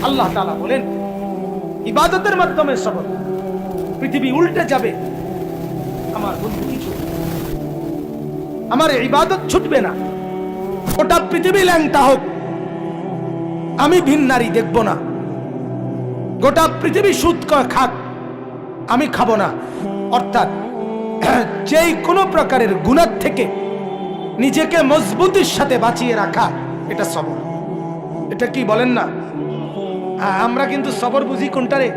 আল্লাহ তাআলা বলেন ইবাদতের মাধ্যমে সবর। পৃথিবী উল্টে যাবে, আমার বন্ধু কিছু, আমার ইবাদত ছুটবে না। ওটা পৃথিবী ল্যাংটা হোক, আমি ভিন নারী দেখব না। গোটা পৃথিবী সুদ খাক, আমি খাবো না। অর্থাৎ যেই কোনো প্রকারের গুনাহ থেকে নিজেকে মজবুতির সাথে বাঁচিয়ে রাখা, এটা সবর। এটা কি বলেন না? আমরা কিন্তু সবর বুঝি কোনটারে?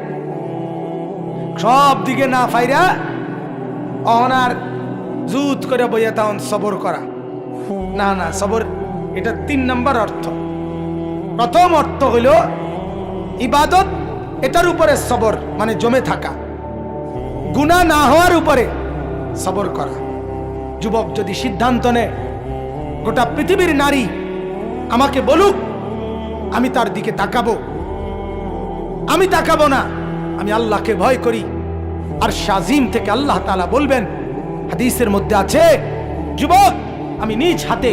সব দিকে না ফাইরা অনার জুত করে বইয়া তাহন সবর করা। না না, সবর এটা 3 নম্বর অর্থ। প্রথম অর্থ হইল ইবাদত, এটার উপরে সবর মানে জমে থাকা, গুনাহ না হওয়ার উপরে সবর করা। যুবক যদি সিদ্ধান্ত নেয় গোটা পৃথিবীর নারী আমাকে বলুক, আমি তার দিকে তাকাবো, আমি তাকাবো না, আমি আল্লাহকে ভয় করি। আর শাজিম থেকে আল্লাহ তাআলা বলবেন, হাদিসের মধ্যে আছে, যুবক আমি নিজ হাতে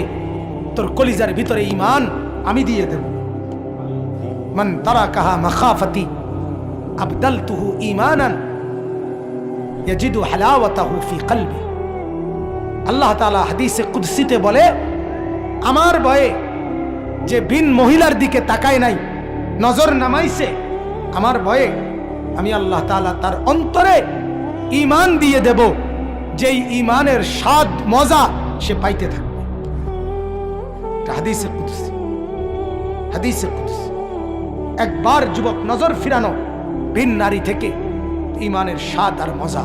তোর কলিজার ভিতরে ঈমান আমি দিয়ে দেব। মান তারাকাহা মাখাফাতি আবদালতুহু ঈমানান ইয়াজিদু হালাওয়াতাহু ফি কলবি। আল্লাহ তাআলা হাদিসে কুদসিতে বলে, আমার ভয়ে যে বিন মহিলার দিকে তাকায় নাই, নজর নামাইছে, আমার ভয়ে আমি আল্লাহ তাআলা তার অন্তরে ঈমান দিয়ে দেব, যেই ঈমানের স্বাদ মজা সে পাইতে থাকবে। হাদিসে কুদসি, হাদিসে কুদসি। একবার যুবক নজর ফিরানো ভিন নারী থেকে, ঈমানের স্বাদ আর মজা।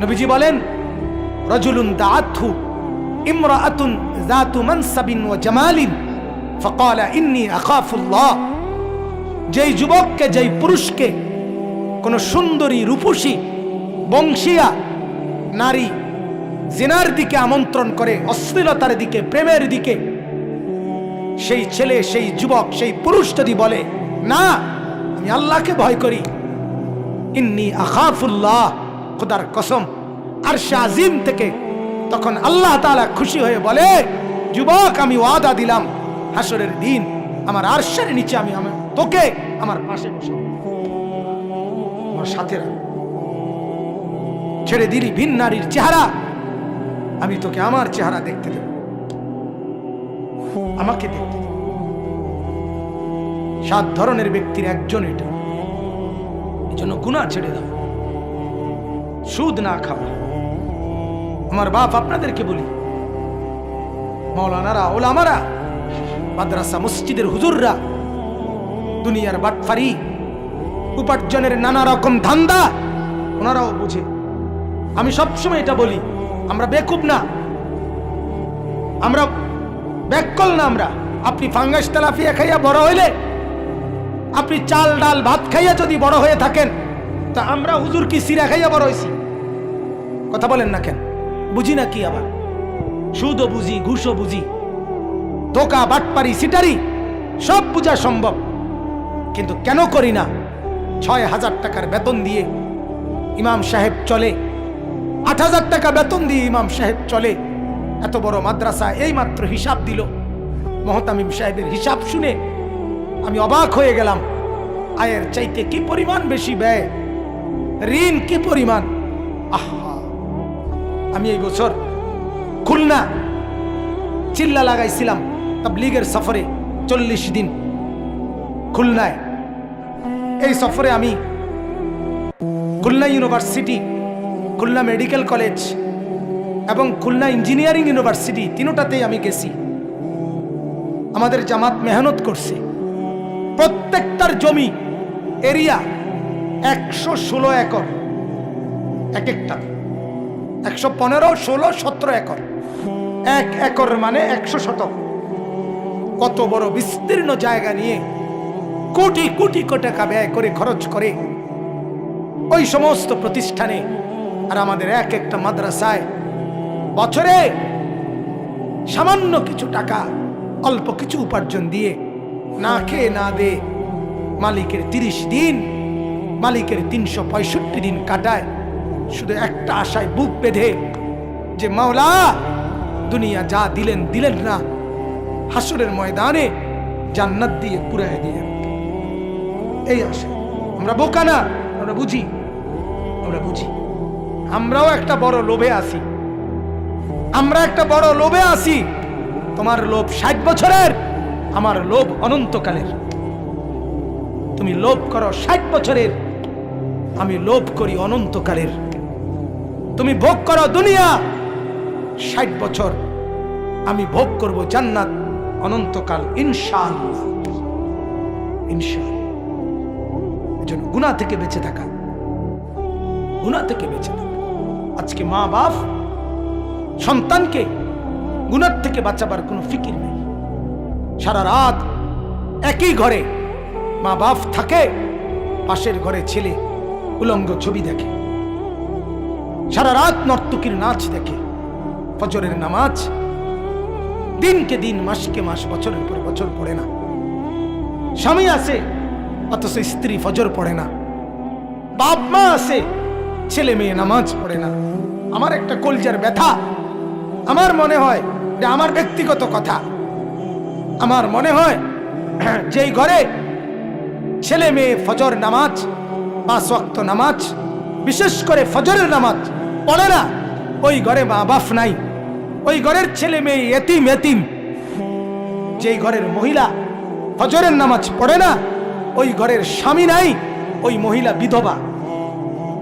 নবীজি বলেন, রাজুলুন দাআতহু ইমরাআতুন যাতু মানসাবিন ওয়া জামালিন ফাকালা ইন্নী আখাফুল্লাহ। যেই যুবককে, যেই পুরুষকে কোন সুন্দরী রূপসী বংশীয়া নারী জিনার দিকে আমন্ত্রণ করে, অশ্লীলতার দিকে, প্রেমের দিকে, সেই ছেলে, সেই যুবক, সেই পুরুষ যদি বলে, না আমি আল্লাহকে ভয় করি, ইন্নী আখাফুল্লাহ, খোদার কসম, আরশে আজিম থেকে তখন আল্লাহ তাআলা খুশি হয়ে বলে, যুবক আমি ওয়াদা দিলাম হাসরের দিন আমার আরশের নিচে আমি তোকে আমার পাশে বসে আমার সাথে রাখ। ছেড়ে দিলি ভিন নারীর চেহারা, আমি তোকে আমার চেহারা দেখতে দেব, আমাকে দেখতে দেব। 7 ধরনের ব্যক্তির একজন এটা। এই জন্য গুনাহ ছেড়ে দাও, সুদ না খাওয়া। আমার বাপ আপনাদেরকে বলি, মাওলানারা, ওলামারা, মাদ্রাসা মসজিদের হুজুররা, দুনিয়ার বাটফারি, উপার্জনের নানা রকম ধান্দা ওনারাও বুঝে। আমি সবসময় এটা বলি, আমরা বেকুব না, আমরা ব্যাককল না। আমরা, আপনি ফাঙ্গাস তেলাপিয়া খাইয়া বড় হইলে, আপনি চাল ডাল ভাত খাইয়া যদি বড় হয়ে থাকেন, তা আমরা হুজুর কি সিরা খাইয়া বড় হয়েছি? কথা বলেন না কেন? বুঝি না কি? আবার সুদও বুঝি, ঘুষও বুঝি, ধোকা, বাটপারি, সিটারি সব বুঝা সম্ভব, কিন্তু কেন করি না? 6,000 টাকার বেতন দিয়ে ইমাম সাহেব চলে, 8,000 টাকা বেতন দিয়ে ইমাম সাহেব চলে। এত বড় মাদ্রাসা এই মাত্র হিসাব দিল, মহতামিম সাহেবের হিসাব শুনে আমি অবাক হয়ে গেলাম। আয়ের চাইতে কি পরিমাণ বেশি ব্যয়, ঋণ কি পরিমাণ। আহা, আমি এই বছর খুলনা চিল্লা লাগাইছিলাম তাবলীগের সফরে, 40 দিন খুলনায়। এই সফরে আমি Khulna university, Khulna medical college এবং খুলনা ইঞ্জিনিয়ারিং ইউনিভার্সিটি, তিনটাতেই আমি গেছি। আমাদের জামাত মেহনত করছে। প্রত্যেকটার জমি এরিয়া 116 একর, এক একটা 115, 16, 17 একর। 1 একর মানে 100 শতক। কত বড় বিস্তীর্ণ জায়গা নিয়ে কোটি কোটি টাকা ব্যয় করে, খরচ করে ওই সমস্ত প্রতিষ্ঠানে। আর আমাদের এক একটা মাদ্রাসায় বছরে সামান্য কিছু টাকা, অল্প কিছু উপার্জন দিয়ে না খেয়ে না দে মালিকের 30 দিন, মালিকের 365 দিন কাটায় শুধু একটা আশায় বুক বেঁধে, যে মাওলা দুনিয়া যা দিলেন দিলেন না, হাসরের ময়দানে জান্নাত দিয়ে পুরায় দিলেন। এই আসে। আমরা বোকা না, আমরা বুঝি, আমরা বুঝি। আমরাও একটা বড় লোভে আছি, আমরা একটা বড় লোভে আছি। তোমার লোভ 60 বছরের, আমার লোভ অনন্তকালের। তুমি লোভ করো 60 বছরের, আমি লোভ করি অনন্তকালের। তুমি ভোগ করো দুনিয়া 60 বছর, আমি ভোগ করব জান্নাত অনন্তকাল, ইনশাআল্লাহ। ইনশাআল্লাহ। এজন্য গুনাহ থেকে বেঁচে থাকা, গুনাহ থেকে বেঁচে থাকা। আজকে মা বাপ সন্তানকে গুনাহ থেকে বাঁচাবার কোনো ফিকির নেই। সারা রাত একই ঘরে মা বাপ থাকে, পাশের ঘরে ছেলে উলঙ্গ ছবি দেখে, সারা রাত নর্তকীর নাচ দেখে, ফজরের নামাজ দিনকে দিন, মাসকে মাস, বছরের পর বছর পড়ে না। স্বামী আছে অথচ স্ত্রী ফজর পড়ে না। বাপ মা আছে, ছেলে মেয়ে নামাজ পড়ে না। আমার একটা কলজার ব্যথা, আমার মনে হয় যে আমার ব্যক্তিগত কথা, আমার মনে হয় যেই ঘরে ছেলে মেয়ে ফজর নামাজ, 5 ওয়াক্ত নামাজ, বিশেষ করে ফজরের নামাজ পড়ে না, ওই ঘরে মা বাপ নাই, ওই ঘরের ছেলে মেয়ে এতিম এতিম। যেই ঘরের মহিলা ফজরের নামাজ পড়ে না, ওই ঘরের স্বামী নাই, ওই মহিলা বিধবা।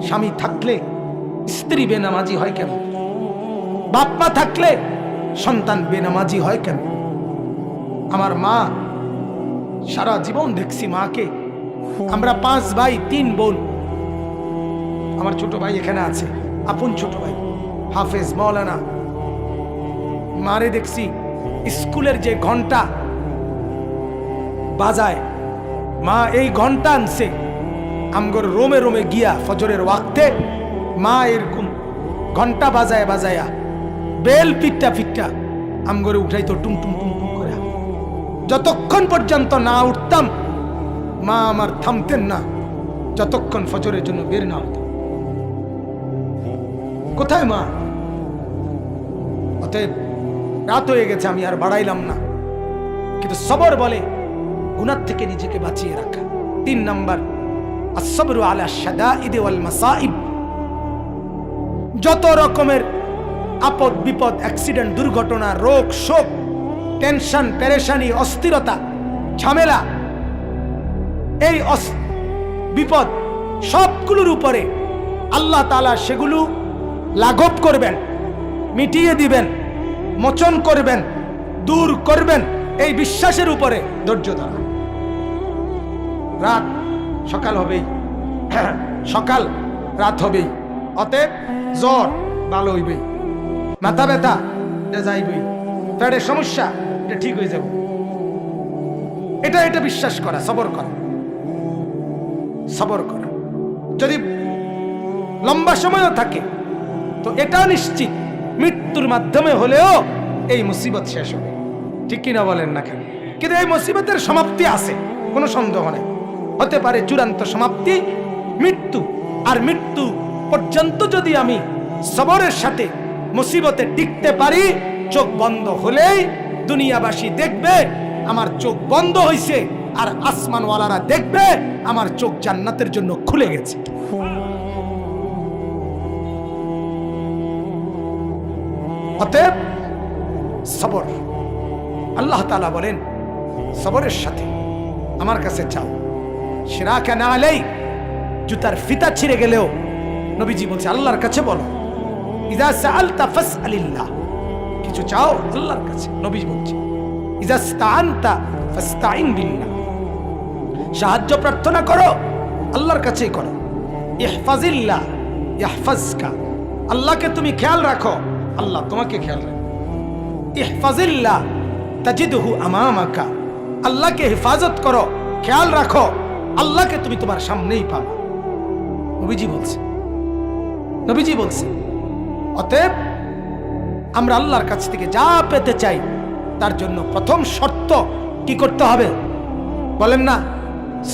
স্বামী থাকলে স্ত্রী বেনামাজি হয় কেন? বাপ মা থাকলে সন্তান বেনামাজি হয় কেন? আমার মা, সারা জীবন দেখছি মাকে। আমরা 5 ভাই 3 বোন। আমার ছোট ভাই এখানে আছে, আপন ছোট ভাই হাফেজ মাওলানা। মারে দেখছি স্কুলের যে ঘন্টা বাজায়, মা এই ঘন্টা আনছে আমগর রোমে রোমে গিয়া ফজরের ওয়াক্তে মা এরকম ঘন্টা বাজায় বাজায়া বেল পিটটা পিটটা আমগরে উঠাইতো টুম টুম টুম টুম করে। যতক্ষণ পর্যন্ত না উঠতাম মা আমার থামতেন না, যতক্ষণ ফজরের জন্য বের না হতো। কোথায় মা? অতএব রাত হয়ে গেছে, আমি আর বাড়াইলাম না, কিন্তু সবর বলে গুনাহ থেকে নিজেকে বাঁচিয়ে রাখা। 3 নাম্বার, আসসাবরু আলা শাদাইদ ওয়াল মাসাইব। যত রকমের আপদ বিপদ, অ্যাক্সিডেন্ট, দুর্ঘটনা, রোগ শোক, টেনশন, পেরেশানি, অস্থিরতা, ঝামেলা, এই বিপদ সবগুলোর উপরে আল্লাহ তাআলা সেগুলো লাঘব করবেন, মিটিয়ে দিবেন, মোচন করবেন, দূর করবেন, এই বিশ্বাসের উপরে ধৈর্য ধরা। রাত সকাল হবেই, সকাল রাত হবেই। অতএব জ্বর ভালো হইবেই, মাথা ব্যথা এটা যাইবেই, পেটের সমস্যা এটা ঠিক হয়ে যাবে। এটা বিশ্বাস করা, সবর করা, সবর করা। যদি লম্বা সময়ও থাকে তো এটাও নিশ্চিত মৃত্যুর মাধ্যমে হলেও এই মুসিবত শেষ হবে। ঠিক কিনা বলেন না কেন? কিন্তু এই মুসিবতের সমাপ্তি আছে, কোনো সন্দেহ নেই। হতে পারে চূড়ান্ত সমাপ্তি মৃত্যু। আর মৃত্যু পর্যন্ত যদি আমি সবরের সাথে মুসিবতে টিকতে পারি, চোখ বন্ধ হলেই দুনিয়াবাসী দেখবে আমার চোখ বন্ধ হয়েছে, আর আসমানওয়ালারা দেখবে আমার চোখ জান্নাতের জন্য খুলে গেছে। অতএব সবর। আল্লাহ তাআলা বলেন সবরের সাথে আমার কাছে চাও। শিরাকা না আলাই, জুতার ফিতা ছিঁড়ে গেলেও নবীজি বলছে আল্লাহর কাছে বলো। ইযা সাআলতা ফাসআলিল্লাহ, কিছু চাও আল্লাহর কাছে। নবীজি বলছে ইযা ইসতাআনতা ফাসতাইন বিল্লাহ, সাহায্য প্রার্থনা করো আল্লাহর কাছেই করো। ইহফাজিল্লাহ ইয়াহফাজকা, আল্লাহকে তুমি খেয়াল রাখো, আল্লাহ তোমাকে খেয়াল রাখে। ইহফাজিল্লাহ তাজিদহু আমামাকা, আল্লাহকে হেফাজত করো, খেয়াল রাখো, আল্লাহকে তুমি তোমার সামনেই পাবে। নবীজি বলছে, নবীজি বলছে। অতএব আমরা আল্লাহর কাছ থেকে যা পেতে চাই তার জন্য প্রথম শর্ত কি করতে হবে বলেন না?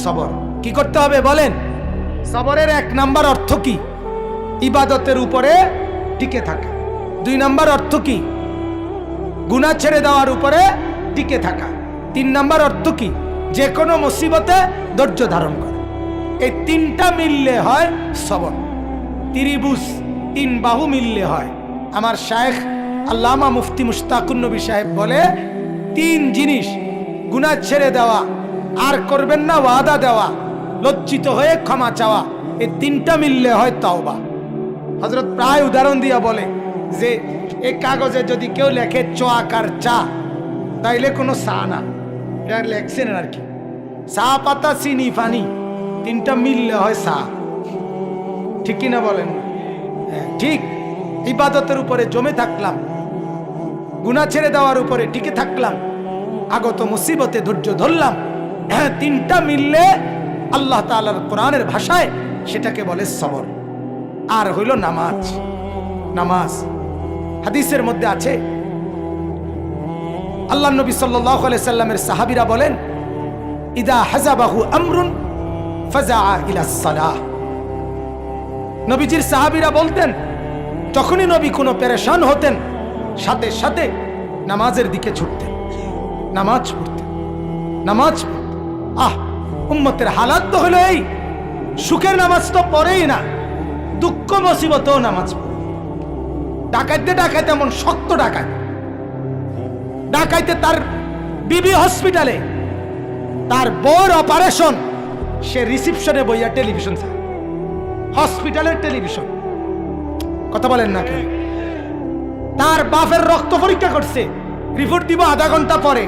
সবর। কি করতে হবে বলেন? সবরের 1 নাম্বার অর্থ কি? ইবাদতের উপরে টিকে থাকা। 2 নাম্বার অর্থ কি? গুনাহ ছেড়ে দেওয়ার উপরে টিকে থাকা। 3 নাম্বার অর্থ কি? যে কোনো মুসিবতে ধৈর্য ধারণ করা। এই তিনটা মিললে হয় সবর। ত্রিভুজ, তিন বাহু মিললে হয়। আমার শায়েখ আল্লামা মুফতি মুশতাকুন নবী সাহেব বলে, তিন জিনিস, গুনাহ ছেড়ে দেওয়া, আর করবেন না ওয়াদা দেওয়া, লজ্জিত হয়ে ক্ষমা চাওয়া, এই তিনটা মিললে হয় তাওবা। হযরত প্রায় উদাহরণ দিয়া বলে যে এই কাগজে যদি কেউ লেখে চ আকার চা, তাইলে কোনো চা না, এটা লেখছেন আর কি। চা পাতা, চিনি, পানি, তিনটা মিললে হয় চা। ঠিক কিনা বলেন? হ্যাঁ ঠিক। ইবাদতের উপরে জমে থাকলাম, গুনাহ ছেড়ে দেওয়ার উপরে টিকে থাকলাম, আগত মুসিবতে ধৈর্য ধরলাম, হ্যাঁ তিনটা মিললে আল্লাহ তাআলার কোরআনের ভাষায় সেটাকে বলে সবর। আর হইল নামাজ। নামাজ হাদিসের মধ্যে আছে, আল্লাহ নবী সাল্লাল্লাহু আলাইহি সাল্লামের সাহাবীরা বলেন, ইদা হাযাবাহু আমরুন ফাযাআ ইলাস সালাহ। নবীজির সাহাবীরা বলতেন, যখনই নবী কোনো পেরেশান হতেন, সাথে সাথে নামাজের দিকে ছুটতেন, নামাজ পড়তেন, নামাজ পড়তেন। উম্মতের হালাত তো হলো এই, সুখের নামাজ তো পড়েই না, দুঃখ মুসিবতেও নামাজ পড়ে। ডাকাইতে ডাকাইতে এমন শক্ত ডাকায়, ডাকাইতে তার বিবি হসপিটালে, তার বউর অপারেশন, সে রিসিপশনে বইয়া টেলিভিশন চায়, হসপিটালের টেলিভিশন। কথা বলেন না কেন? তার বাপের রক্ত পরীক্ষা করছে, রিপোর্ট দিব আধা ঘন্টা পরে,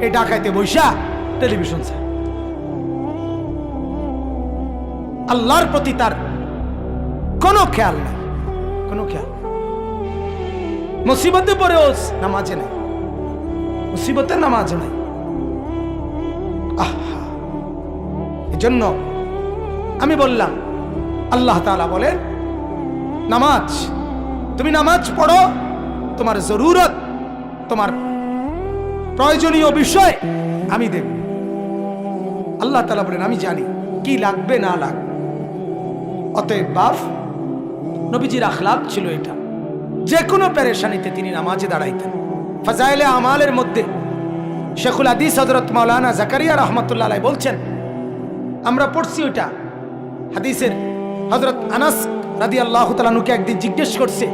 এই ডাকাইতে বইসা টেলিভিশন চায়। আল্লাহর প্রতি তার কোনো খেয়াল নাই, কোনো খেয়াল। মুসিবতে পড়েও নামাজে নাই, মুসিবতে নামাজে নাই। এজন্য আমি বললাম, আল্লাহ তাআলা বলেন, নামাজ, তুমি নামাজ পড়ো, তোমার জরুরত, তোমার প্রয়োজনীয় বিষয় আমি দেব। আল্লাহ তাআলা বলেন, আমি জানি কি লাগবে না লাগবে। অতএব বাপ, নবীজির আখলাক ছিল এটা, যে কোনো পেরেশানিতে তিনি নামাজে দাঁড়াইতেন। ফাজাইলে আমালের মধ্যে শেখুল হাদিস হযরত মাওলানা জাকারিয়া রাহমাতুল্লাহ আলাইহি বলছেন, আমরা পড়ছি ওইটা হাদিসের, হযরত আনাস রাদিয়াল্লাহু তাআলা আনহুকে একদিন জিজ্ঞেস করছে,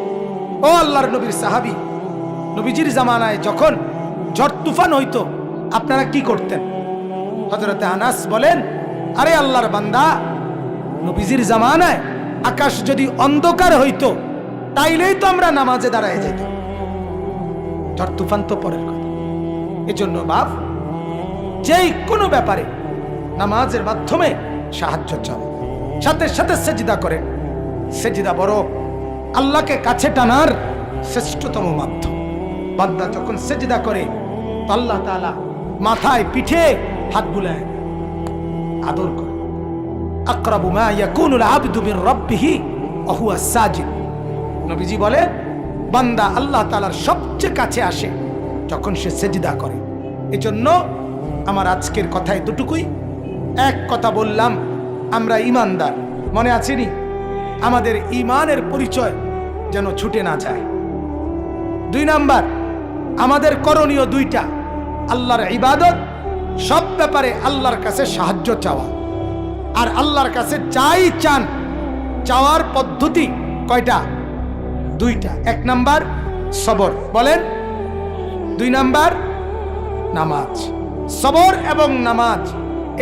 ও আল্লাহর নবীর সাহাবী, নবীজির জামানায় যখন ঝড় তুফান হইতো আপনারা কি করতেন? হযরত আনাস বলেন, আরে আল্লাহর বান্দা, নবীজির জামানায় আকাশ যদি অন্ধকার হইতো তাইলেই তো আমরা নামাজে দাঁড়ায় যেতাম, ঝড় তুফান তো পরের কথা। এজন্য বাপ, যেই কোনো ব্যাপারে নামাজের মাধ্যমে সাহায্য চাও, সাথে সাথে সেজদা করেন। সেজদা বড় আল্লাহকে কাছে টানার শ্রেষ্ঠতম মাধ্যম। বান্দা যখন সেজদা করে, আল্লাহ তাআলা মাথায় পিঠে হাত বুলায়, আদর করে। আকরাবু মা ইয়াকুনুল আবদু মির রাব্বিহি ওয়া হুয়া সাজিদ। নবীজি বলে, বান্দা আল্লাহ তাআলার সবচেয়ে কাছে আসে যখন সে সেজদা করে। এজন্য আমার আজকের কথায় দুটুকুই। এক কথা বললাম, আমরা ঈমানদার, মনে আছেনি? আমাদের ঈমানের পরিচয় যেন ছুটে না যায়। 2 নাম্বার, আমাদের করণীয় 2টা, আল্লাহর ইবাদত, সব ব্যাপারে আল্লাহর কাছে সাহায্য চাওয়া। আর আল্লাহর কাছে চাই চান, চাওয়ার পদ্ধতি কয়টা? 2টা। 1 নাম্বার সবর, বলেন। 2 নাম্বার নামাজ। সবর এবং নামাজ,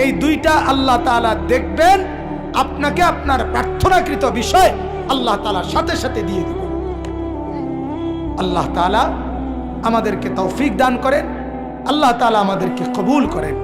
এই 2টা আল্লাহ তাআলা দেখবেন, আপনাকে আপনার প্রার্থনাকৃত বিষয় আল্লাহ তাআলার সাথে সাথে দিয়ে দিবেন। আল্লাহ তাআলা আমাদেরকে তৌফিক দান করেন, আল্লাহ তাআলা আমাদেরকে কবুল করেন।